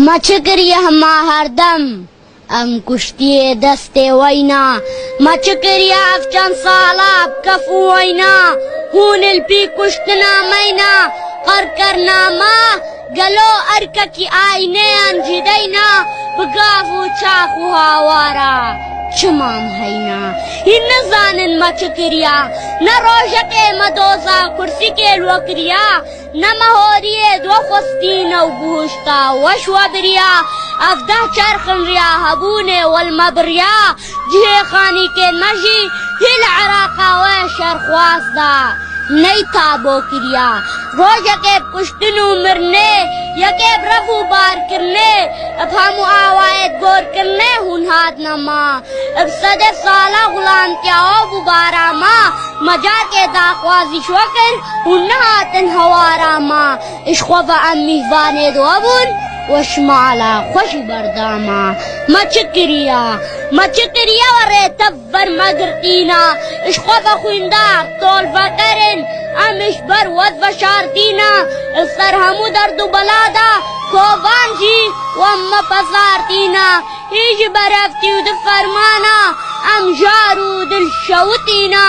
مچکریه ما هر دم ام کشتی دست وینا مچکریه افچان سالاب کفو وینا هون الپی کشتنا مینا قر کرنا ما گلو ارککی آینه انجدینا بگافو چاخو هاوارا چمام هینا این نزانن مچکریا نه روشک مدوزا کرسی کے لوکریا نه مهوری دو خستین و گوشتا وشوبریا افده چرخن ریا هبونه والمبریا جه خانی کے مجی هل عراقا و شرخواستا نئی تابو کریا روزہ کے پشتنو مرنے یکے برفو بار کرنے اب ہم آوائد گور کرنے ہن ہاتھ نما اب صدے سالہ غلام کیا ہو ببارا ما مجا کے داخوازی شوکر ہن ہاتن ہوارا ما اشخوف امی وانے دو ابون وشمالا خوش برداما مچکریا ورے تبر مگرتینا اشخوف خویندار طول فکرن امش بر ود فشارتینا السر همو درد و بلادا کوبان جی وام پسارتینا ایج برفتی و دفرمانا ام جارو دل شوتینا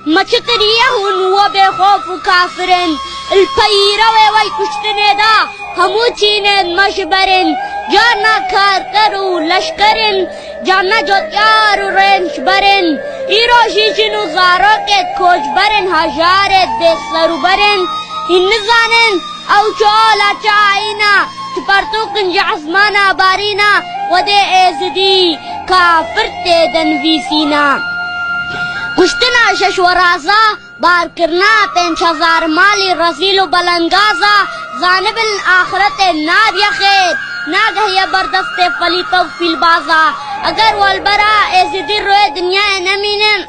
مچکریا ہن و بے خوف و کافرن الپیرہ وی کشتنے دا ہمو چینن مشبرن جانا کار کرو لشکرن جانا جوتیار و رنش برن ایرو شیشنو زارو کے کھوج برن ہجارت دے سرو برن ہنزانن او چولا چائینا چپرتو کنج عزمانا بارینا ودے ایزدی کافر تیدن ویسینا کشتنا ششورازا بار کرنا 5000 مالی رزیل و بلنگازا جانب الآخرت نار یخید ناگہ بردست فلیتو فی البازا اگر والبرا ایزیدی روی دنیا نمینن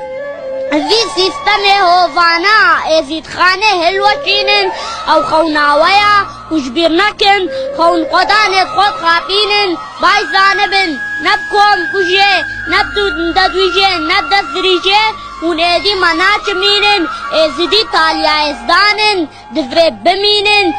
وی سیستم ہو وانا ایزید خانے ہلوچینن او خوناویا کشبیر نکن خون قدان خود خاپینن بائی جانبن نب کوم کشے نب ددویجے نب دستریجے اون ایدی منا چمینن ایزیدی تالیا ازدانن دوی بمینن